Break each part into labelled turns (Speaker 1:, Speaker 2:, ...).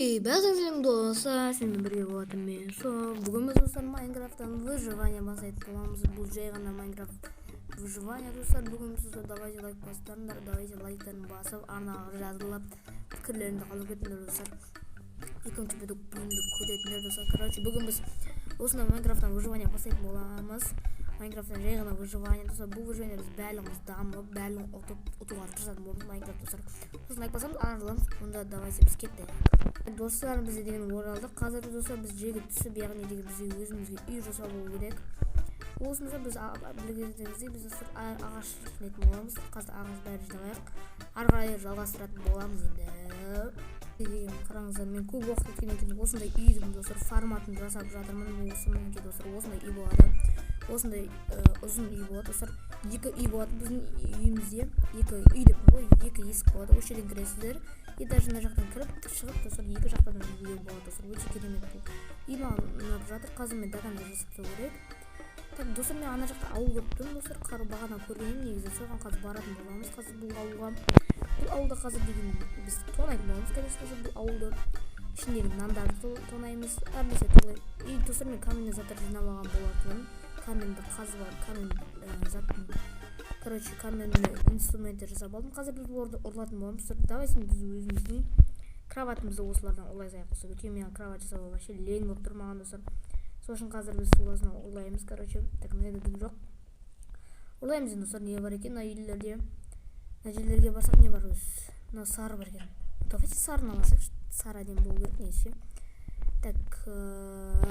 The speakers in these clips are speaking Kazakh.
Speaker 1: Бәлкім достар, сенімен бірге болатын мен Сол. Бүгін біз достар Майнкрафттан выживание бастайтын боламыз. Бұл жай ғана Майнкрафт выживание достар. Бүгін біз достар давайте лайк басыңдар, давайте лайктарын басып, арнаға жазылып, пікірлеріңді қалдырып кетіңдер достар. Екінші бөлімді көретіндер достар. Короче, бүгін біз осында Майнкрафттан выживание бастайтын боламыз. Майнкрафттан жай ғана выживание достар. Бұл выживание біз бәріміз дамып, бәрін ұтуға тырысатын боламыз Майнкрафт достар. Сосын лайк басамыз, арналамыз. Онда давайте біз кеттік. Достар, бізде деген оралдық. Қазір достар біз жерге түсіп, яғни деген бізге өзімізге үй жасау болу керек. Осында біз білгендігімізде біз достар ағаш жинайтын боламыз. Қазір ағаш бәрі жиналайық. Ары қарай жалғастыратын боламыз енді. Деген қараңыздар, мен көп уақыт өткеннен кейін осындай үйдің достар форматын жасап жатырмын. Осындай достар, осындай үй болады. Осындай ұзын үй болады достар. Екі үй болады біздің үйімізде. Екі үй деп қой, екі есік болады. Осы жерден кіресіздер. И даже мына жақтан кіріп шығып достар, екі жақтан үй болады достар. Өте керемет бұл. Үй маған ұнап жатыр. Қазір мен даганда жасап тастау керек. Так, достар, мен ана жақта ауыл көріп достар. Бағана көргенім негізі соған қазір баратын боламыз. Қазір бұл ауылға. Бұл ауылда қазір деген біз тонайтын боламыз. Конечно же, бұл ауылды ішіндегі нандарды тонаймыз. Әрнәрсе тонаймыз. И достар, мен каменный заттар жинап алған болатынмын. Каменді қазып алып, заттың, короче, каменный инструменттер жасап алдым. Қазір біз оларды ұрлатын боламыз. Давайте біз өзіміздің кроватымызды осылардан ұрлайсақ достар. Өйткені мен кроват жасауға вообще лень болып тұр маған достар. Сол үшін қазір біз солардан ұрлаймыз. Короче, так мына жерде дым жоқ. Ұрлаймыз енді достар, не бар екен мына үйлерде. Мына жерлерге барсақ не бар өзі. Мына сары бар екен. Давайте сарыны алсайықшы. Сары әдемі болу керек неше. Так,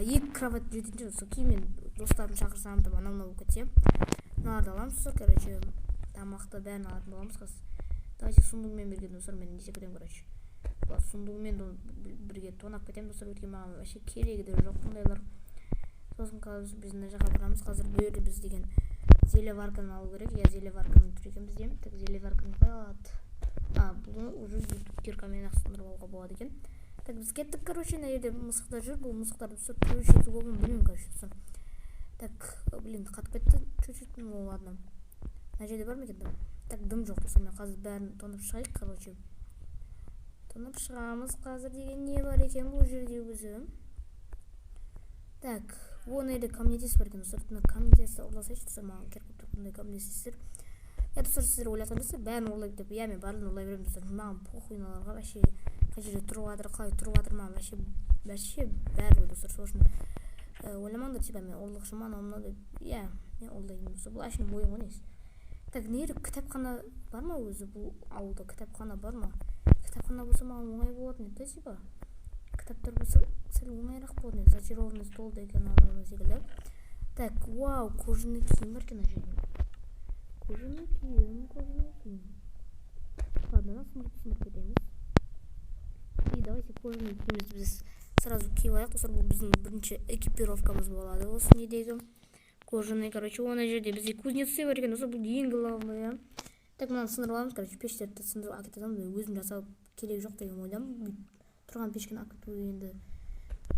Speaker 1: екі кроват жетінші достар. Кейін мен достарым шақырсам да анау болып кетсем. Мыналарды аламыз достар, короче. Тамақты бәрін алатын боламыз қазір. Давайте сундугымен бірге достар, мен неше кетемін, короче. Сундугымен бірге тонап кетемін достар, өткен маған вообще керегі де жоқ бұндайлар. Сосын қазір біз мына жаққа барамыз. Қазір бұл жерде біз деген зелеварканы алу керек. Я зелеварканы тұр екен бізде. Так, зелеварканы қай алады? Бұны уже киркамен сындырып алуға болады екен. Так, біз кеттік, короче, мына жерде мысықтар жүр. Бұл мысықтарды достар чуть-чуть болғанын білмеймін, короче достар. Так, блин, қатып кетті. Чуть-чуть, ну ладно. Мына жерде бар ма екен дым? Так, дым жоқ достар. Мен қазір бәрін тонып шығайық, короче. Тонып шығамыз қазір деген не бар екен бұл жерде өзі. Так, оны елде камнетес бар екен достар. Камнетесті ұрласайшы достар, маған керек болып тұр бұндай камнетестер. Достар, сіздер ойлатқан достар, бәрін ұрлайық деп. Я мен барлығын ұрлай беремін достар. Маған похуй мыналарға вообще қай жерде тұрып жатыр, қалай тұрып жатыр, маған вообще бәрі достар. Сол үшін ойламаңдар, типа мен ұрлықшыман анау деп. Иә, мен ұрлаймын достар. Бұл әшейін ойын ғой несі. Так, нері кітапхана бар ма өзі бұл ауылда? Кітапхана бар ма? Кітапхана болса маған оңай болатын еді, типа. Кітаптар болса сәл оңайырақ болатын еді. Зачарованный стол деген анау секілді. Так, вау, кожаный киім бар екен ана жерде. Кожаный киім. Ладно, сындырып кетеміз. И давайте кожаный киімімізді біз сразу киіп алайық достар. Бұл біздің бірінші экипировкамыз болады. Осы недегі кожаный, короче, оны жерде бізде кузнецы бар екен достар. Бұл ең главное. Так, мынаны сындырып аламыз, короче, пештерді сындырып әкетемін. Өзім жасап керек жоқ деген ойдамын. Тұрған пешкені әкету енді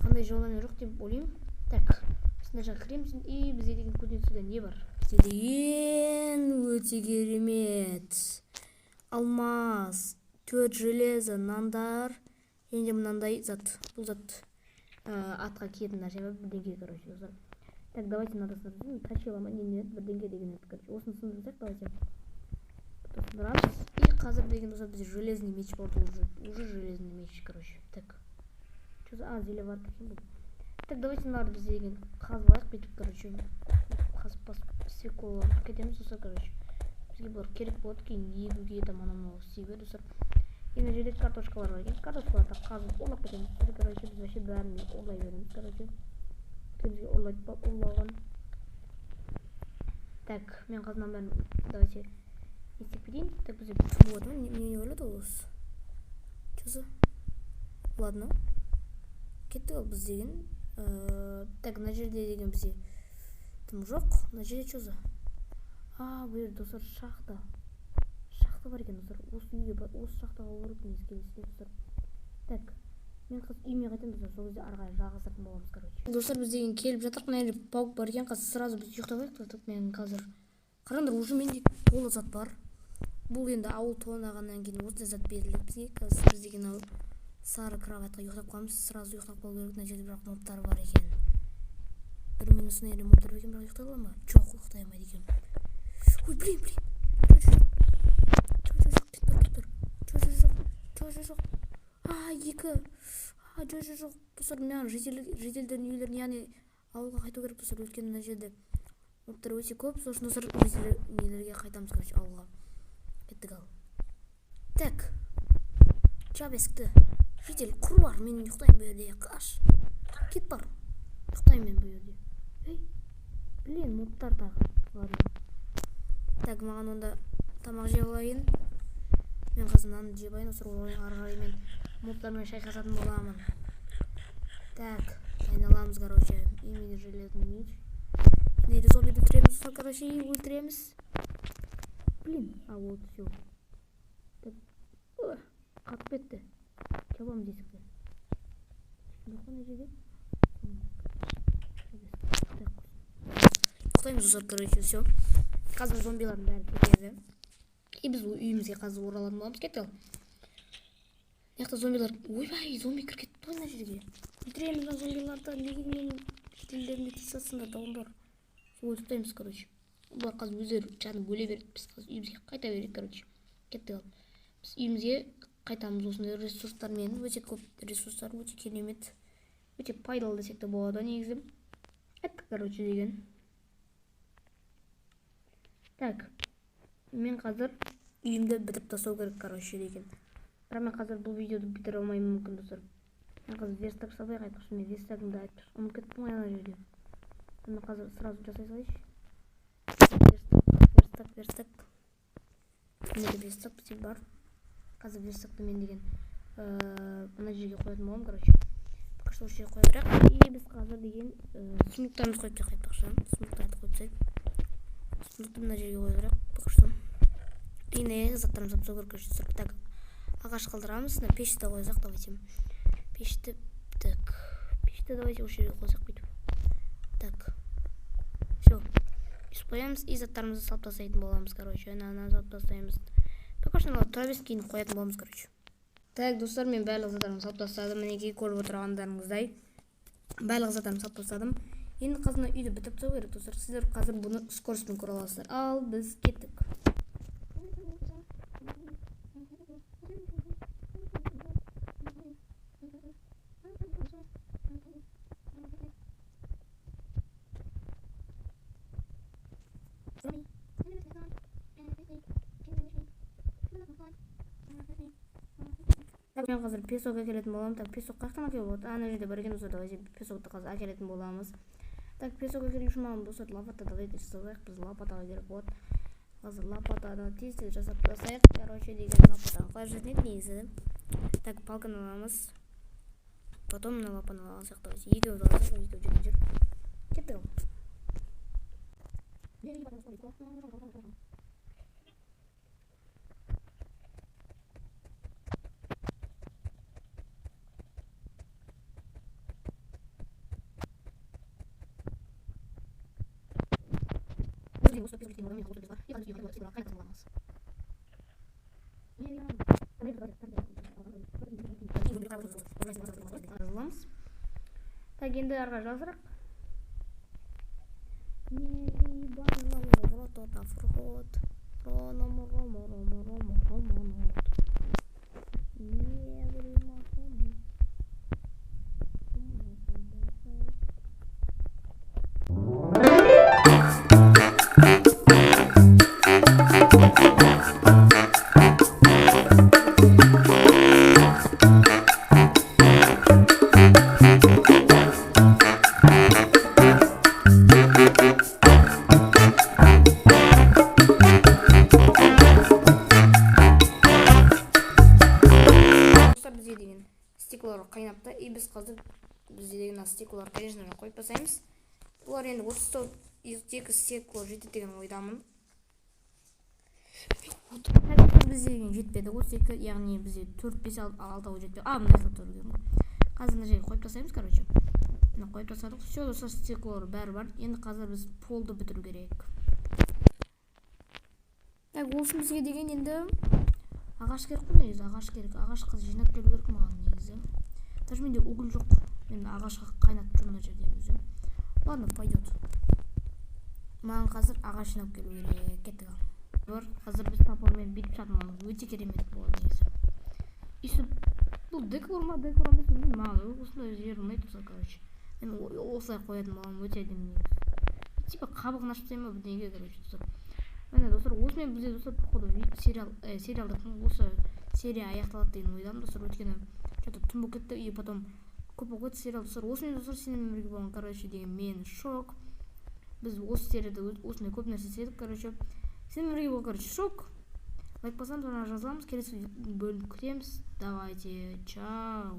Speaker 1: қандай жолынан жоқ деп ойлаймын. Так, осында жаққа кіреміз. И бізде деген кузнецыда не бар? Бізде деген өте керемет алмаз, 4 железо, нандар, енді мынандай зат. Бұл зат атқа киетін нәрсе бар, бірдеңке, короче, достар. Так, давайте надо качелама, не бірдеңке деген еді, короче. Осыны сындырсақ, давайте. Сындырамыз. И қазір деген достар, бізде железный меч болды, уже железный меч, короче. Так, что-то, зелеварка екен бұл. Так, давайте мыналарды бізде деген қазып алайық, бүйтіп, короче. Қазып свекол кетеміз достар, короче. Бізге бұлар керек болады, кейін егуге там анау істейге достар. И мына жерде картошкалар бар екен. Картошкаларды қазып ұрлап кетеміз. Короче, біз вообще бәрін ұрлай береміз, короче. Бізге ұрлаған. Так, мен қазынан бәрін давайте істеп кетейін. Так, бізде болады ма? Не ойлады ол осы? Чөзі? Ладно. Кетті ол біз деген. Так, мына жерде деген бізде тым жоқ. Мына жерде чөзі? Бұл жерде достар шахта. Шахта бар екен достар. Осы үйге бар. Осы шахтаға барып несі келесіздер достар. Так, мен қазір үйме қайтамын достар. Сол кезде арғай жалғастыратын боламыз, короче. Достар, біз деген келіп жатырық. Мына жерде паук бар екен. Қазір сразу біз ұйықтап алайық. Мен қазір қараңдар, уже менде толы зат бар. Бұл енді ауыл тонағаннан кейін осындай зат берілді бізге. Қазір біз деген сары кроватқа ұйықтап қаламыз. Сразу ұйықтап қалу керек. Мына жерде бірақ мобтар бар екен. Бір минусына еле мобтар екен, бірақ ұйықтай аламын ба? Жоқ, ұйықтай алмайды екен. Ой, блин. Жоқ. Жоқ. Достар, мен жеделдердің үйлерін, яғни ауылға қайту керек достар. Өйткені мына жерде мобтар өте көп. Сосын достар, нелерге қайтамыз, короче, ауылға. Кеттік ал. Так. Жап есікті. Жедел құр бар, мен ұйықтаймын бұл жерде. Қаш. Кет бар. Ұйықтаймын мен бұл жерде. Ей, блин, мобтар тағы. Так, маған онда тамақ жеп алайын. Мен қазір нанды жеп алайын. Осы ары қарай мен мобтармен шайқасатын боламын. Так, айналамыз, короче. Именно железный меч. Нейді зомбиді өлтіреміз, короче, өлтіреміз. Блин, вот все. Так, қатып кетті. Жабамыз есікті. Қана жерде? Ұйықтаймыз достар, короче, все. Қазір зомбилардың бәрі кетеді. И біз үйімізге қазір оралатын боламыз. Кетті ал. Яқта зомбилар. Ойбай, зомби кіріп кетті той мына жерге. Өлтіреміз зомбиларды. Неге менің жеделдерімді тиісасыңдар, дауылдар. Өлтіртаймыз, короче. Бұлар қазір өздері жанып өле береді. Біз қазір үйімізге қайта берейік, короче. Кетті ал. Біз үйімізге қайтамыз. Осындай ресурстармен, өте көп ресурстар, өте керемет, өте пайдалы десек те болады негізі. Әттік, короче, деген. Так, мен қазір үйімді бітіп тастау керек, короче, деген. Бірақ мен қазір бұл видеоды бітіре алмаймын мүмкін достар. Мен қазір верстак салайық, айтпақшы, мен верстагымды айтпақшы. Ұмытып кеттім ғой ана жерде. Мен қазір сразу жасай салайыншы. Верстак. Менде верстак бізде бар. Қазір верстакты мен деген мына жерге қоятын боламын, короче. Пока что осы жерге қоя берейік. И біз қазір деген сундуктарымыз қойып тек айтпақшы. Сундукты айтып қойып тастайық. Сундукты мына жерге қоя берейік. Пока что. И не заттарымызды тапсыру керек, короче. Так, ағаш қалдырамыз. Пешті қойсақ, давайте. Пешті давайте осы жерге қойсақ бүйтіп. Так. Все. Үсіп қоямыз и заттарымызды салып тастайтын боламыз, короче. Ана салып тастаймыз. Пока что тұра берсін, кейін қоятын боламыз, короче. Так, достар, мен барлық заттарымды салып тастадым. Мінекей көріп отырғандарыңыздай. Барлық заттарымды салып тастадым. Енді қазір үйді бітіп тастау керек, достар. Сіздер қазір бұны скоростьпен көре аласыздар. Ал біз кеттік. Мен қазір песок әкелетін боламын. Так, песок қаяқтан әкеліп болады? Ана жерде бар екен достар, давайте песокты қазір әкелетін боламыз. Так, песок әкелу үшін маған достар лопата давайте жасайық. Біз лопатаға керек болады. Қазір лопатаны тез жасап тастайық. Короче, деген лопатаны қалай жасайтын еді негізі. Так, палканы аламыз. Потом мына лопатаны алсақ, давайте екеуді алсақ, екеуі жеткен жер. Кеттік ал. Так, енді арға жазырақ. Стеклолар қайнапты. И біз қазір бізде деген стеклолар, конечно, қойып тастаймыз. Бұлар енді 32 стекло жетеді деген ойдамын. Бізде деген жетпеді. 32, яғни бізде 4-5 6-ау жетпеді. Мына жақта тұр екен. Қазір мына жерге қойып тастаймыз, короче. Мына қойып тастадық. Все, достар, стеклолар бәрі бар. Енді қазір біз полды бітіру керек. Так, осы бізге деген енді ағаш керек қой негізі, ағаш керек. Ағаш қазір жинап келу керек маған негізі. даже менде уголь жоқ, мен ағашқа қайнатып жүрмін мына жерде өзі. Ладно, пойдет. Маған қазір ағаш жинап келу керек. Кеттік. Қазір біз топормен бүйтіп жатырмыз. Өте керемет болады негізі. Исіп, бұл декор ма, декор емес, маған осындай жер ұнайды болса, короче. Мен осылай қоятын болам, өте әдемі негізі. Типа қабығын ашып тастаймын ба бірдеңеге, короче, достар. Міне достар, осымен бізде достар походу сериалдың осы серия аяқталады деген ойдамын достар, өйткені что-то түн болып кетті и потом көп болып кетті сериал достар. Осымен достар сенімен бірге болған, короче, деген мен шок. Біз осы серияда осындай көп нәрсе істедік, короче. Сенімен бірге болған, короче, шок. Лайк бассаңыз, жазамыз, келесі бөлімді күтеміз. Давайте, чао.